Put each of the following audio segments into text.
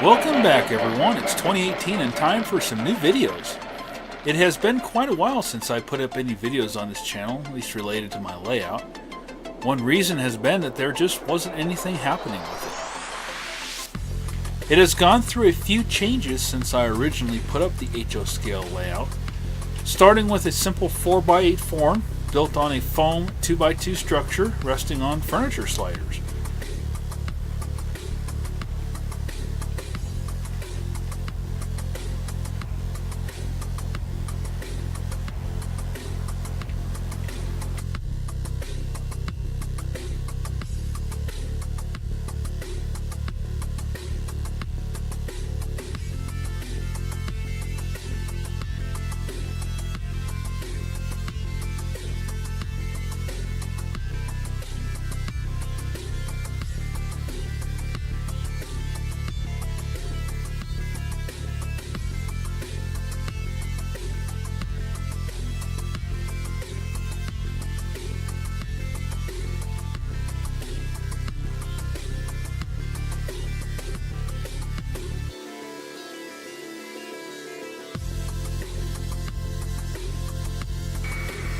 Welcome back, everyone. It's 2018 and time for some new videos. It has been quite a while since I put up any videos on this channel, at least related to my layout. One reason has been that there just wasn't anything happening with it. It has gone through a few changes since I originally put up the HO scale layout, starting with a simple 4x8 form built on a foam 2x2 structure resting on furniture sliders.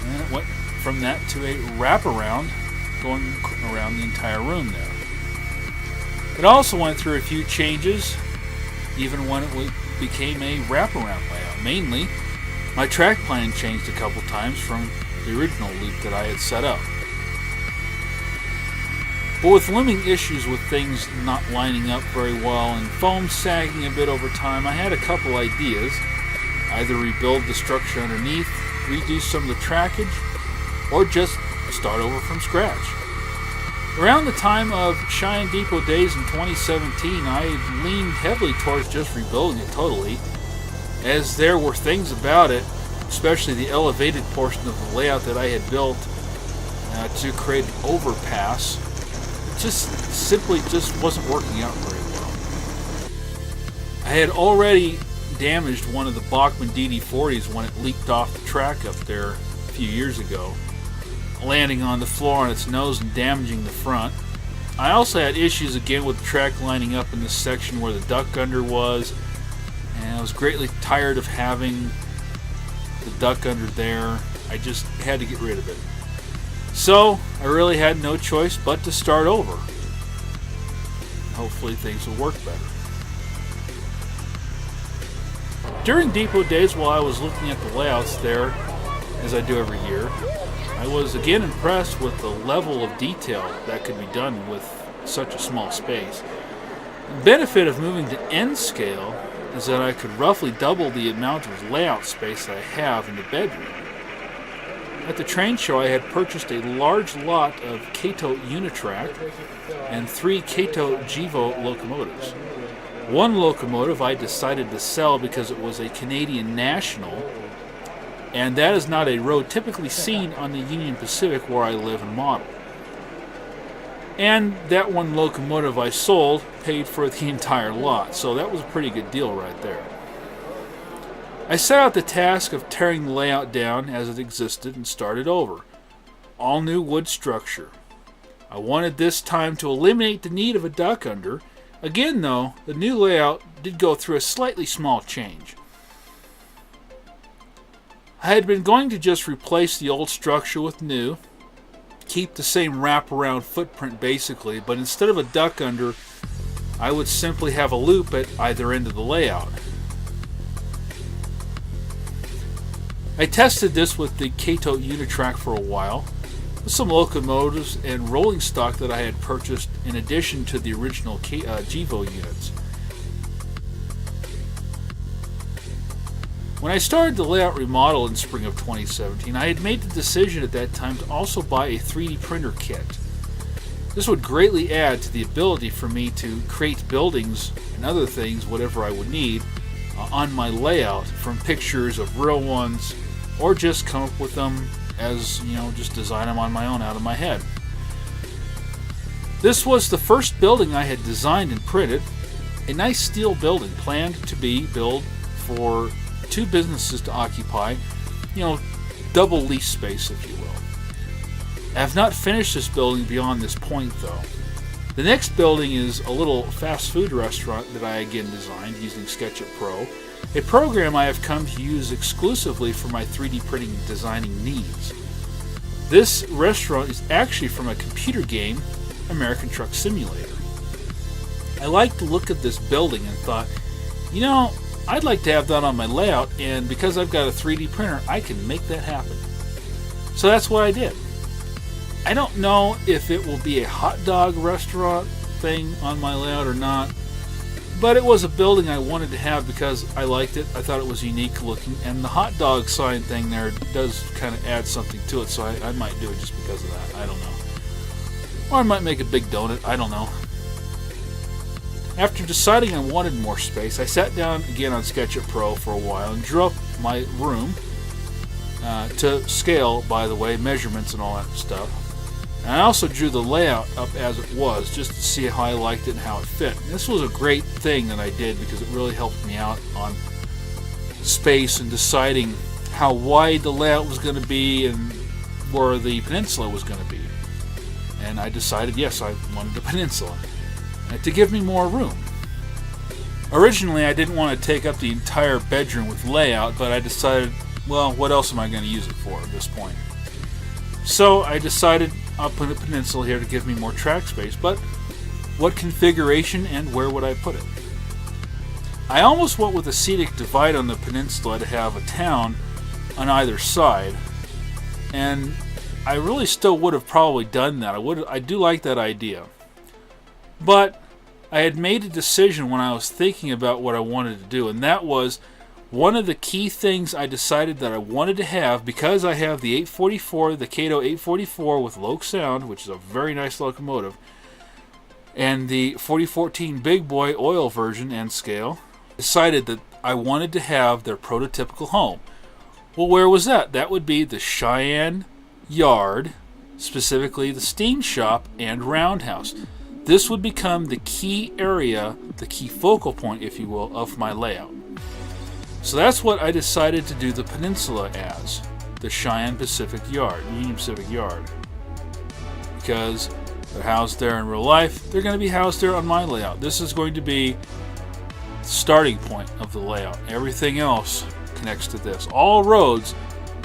And it went from that to a wraparound going around the entire room there. It also went through a few changes even when it became a wraparound layout. Mainly, my track plan changed a couple times from the original loop that I had set up. But with looming issues with things not lining up very well and foam sagging a bit over time, I had a couple ideas. Either rebuild the structure underneath, redo some of the trackage, or just start over from scratch. Around the time of Cheyenne Depot days in 2017, I had leaned heavily towards just rebuilding it totally, as there were things about it, especially the elevated portion of the layout that I had built to create an overpass, simply wasn't working out very well. I had already damaged one of the Bachmann DD40s when it leaked off the track up there a few years ago, landing on the floor on its nose and damaging the front. I also had issues again with the track lining up in this section where the duck under was, and I was greatly tired of having the duck under there. I just had to get rid of it. So I really had no choice but to start over. Hopefully things will work better. During depot days, while I was looking at the layouts there, as I do every year, I was again impressed with the level of detail that could be done with such a small space. The benefit of moving to N scale is that I could roughly double the amount of layout space that I have in the bedroom. At the train show, I had purchased a large lot of Kato Unitrack and 3 Kato Jivo locomotives. One locomotive I decided to sell because it was a Canadian national, and that is not a road typically seen on the Union Pacific where I live and model. And that one locomotive I sold paid for the entire lot, so that was a pretty good deal right there. I set out the task of tearing the layout down as it existed and started over. All new wood structure. I wanted this time to eliminate the need of a duck under. Again though, the new layout did go through a slightly small change. I had been going to just replace the old structure with new, keep the same wraparound footprint basically, but instead of a duck under, I would simply have a loop at either end of the layout. I tested this with the Kato Unitrack for a while, with some locomotives and rolling stock that I had purchased in addition to the original Jivo units. When I started the layout remodel in spring of 2017, I had made the decision at that time to also buy a 3D printer kit. This would greatly add to the ability for me to create buildings and other things, whatever I would need, on my layout, from pictures of real ones, or just come up with them as, just design them on my own out of my head. This was the first building I had designed and printed, a nice steel building planned to be built for 2 businesses to occupy, double lease space, if you will. I have not finished this building beyond this point, though. The next building is a little fast food restaurant that I again designed using SketchUp Pro, a program I have come to use exclusively for my 3D printing and designing needs. This restaurant is actually from a computer game, American Truck Simulator. I liked the look of this building and thought, you know, I'd like to have that on my layout, and because I've got a 3D printer, I can make that happen. So that's what I did. I don't know if it will be a hot dog restaurant thing on my layout or not, but it was a building I wanted to have because I liked it. I thought it was unique looking, and the hot dog sign thing there does kind of add something to it, so I might do it just because of that. I don't know. Or I might make a big donut. I don't know. After deciding I wanted more space, I sat down again on SketchUp Pro for a while and drew up my room to scale, by the way, measurements and all that stuff. And I also drew the layout up as it was, just to see how I liked it and how it fit. And this was a great thing that I did because it really helped me out on space and deciding how wide the layout was going to be and where the peninsula was going to be. And I decided, yes, I wanted the peninsula to give me more room. Originally, I didn't want to take up the entire bedroom with layout, but I decided, well, what else am I going to use it for at this point? So I decided I'll put a peninsula here to give me more track space, but what configuration and where would I put it? I almost went with a scenic divide on the peninsula to have a town on either side, and I really still would have probably done that. I do like that idea. But I had made a decision when I was thinking about what I wanted to do, and that was one of the key things I decided that I wanted to have, because I have the 844, the Kato 844 with Loc Sound, which is a very nice locomotive, and the 4014 Big Boy oil version and scale. Decided that I wanted to have their prototypical home. Well, where was that? That would be the Cheyenne Yard, specifically the steam shop and roundhouse. This would become the key area, the key focal point, if you will, of my layout. So that's what I decided to do the peninsula as, the Cheyenne Pacific Yard, Union Pacific Yard. Because they're housed there in real life, they're going to be housed there on my layout. This is going to be the starting point of the layout. Everything else connects to this. All roads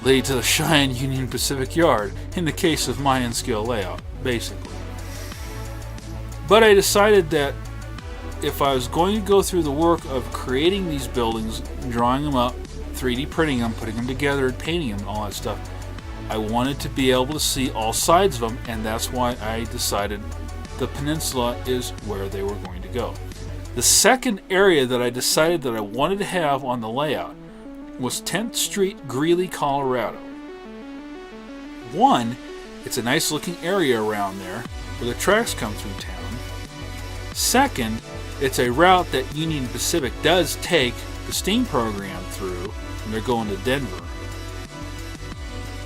lead to the Cheyenne Union Pacific Yard, in the case of my N-scale layout, basically. But I decided that if I was going to go through the work of creating these buildings, drawing them up, 3D printing them, putting them together, and painting them, and all that stuff, I wanted to be able to see all sides of them, and that's why I decided the peninsula is where they were going to go. The second area that I decided that I wanted to have on the layout was 10th Street, Greeley, Colorado. One, it's a nice looking area around there where the tracks come through town. Second, it's a route that Union Pacific does take the steam program through when they're going to Denver,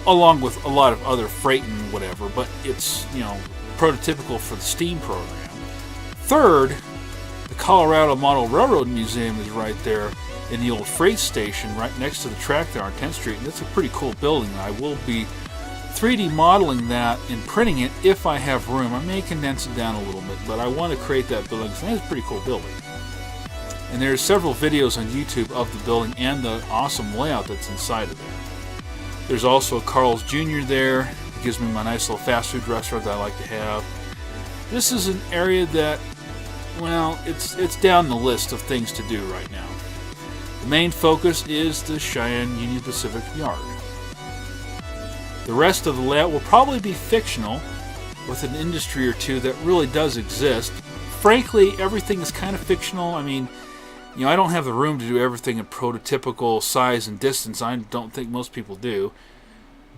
along with a lot of other freight and whatever, but it's, prototypical for the steam program. Third, the Colorado Model Railroad Museum is right there in the old freight station right next to the track there on 10th Street, and it's a pretty cool building. I will be 3D modeling that and printing it if I have room. I may condense it down a little bit, but I want to create that building because it's a pretty cool building. And there's several videos on YouTube of the building and the awesome layout that's inside of there. There's also Carl's Jr. there. It gives me my nice little fast food restaurant that I like to have. This is an area that, well, it's down the list of things to do right now. The main focus is the Cheyenne Union Pacific Yard. The rest of the layout will probably be fictional, with an industry or two that really does exist. Frankly, everything is kind of fictional. I mean, I don't have the room to do everything in prototypical size and distance. I don't think most people do.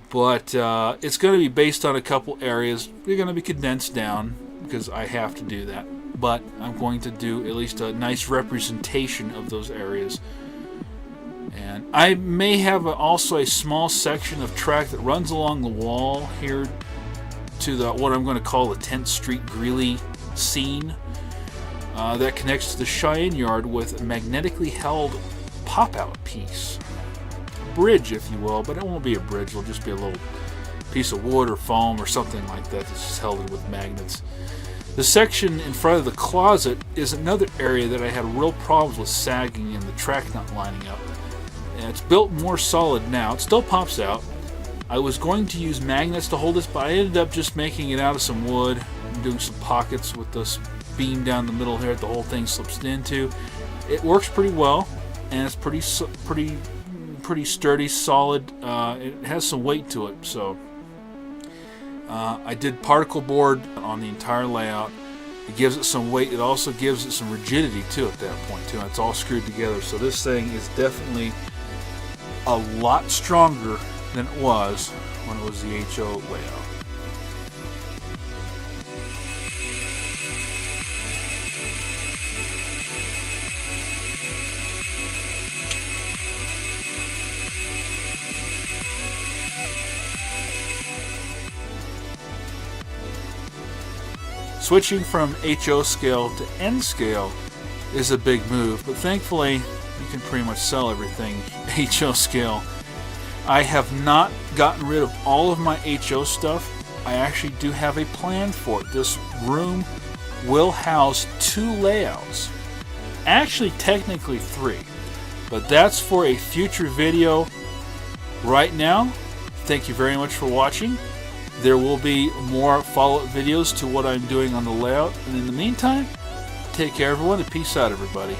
But it's going to be based on a couple areas. They're going to be condensed down because I have to do that. But I'm going to do at least a nice representation of those areas. And I may have also a small section of track that runs along the wall here to what I'm going to call the 10th Street Greeley scene that connects to the Cheyenne Yard with a magnetically held pop-out piece. A bridge, if you will, but it won't be a bridge. It'll just be a little piece of wood or foam or something like that that's just held with magnets. The section in front of the closet is another area that I had real problems with sagging and the track not lining up. And it's built more solid now. It still pops out. I was going to use magnets to hold this, but I ended up just making it out of some wood and doing some pockets with this beam down the middle here that the whole thing slips into. It works pretty well, and it's pretty sturdy, solid. It has some weight to it, so I did particle board on the entire layout. It gives it some weight. It also gives it some rigidity too at that point too. It's all screwed together, so this thing is definitely a lot stronger than it was when it was the HO layout. Switching from HO scale to N scale is a big move, but thankfully you can pretty much sell everything HO scale. I have not gotten rid of all of my HO stuff. I actually do have a plan for it. This room will house 2 layouts. Actually, technically 3, but that's for a future video. Right now, thank you very much for watching. There will be more follow-up videos to what I'm doing on the layout. And in the meantime, take care everyone and peace out everybody.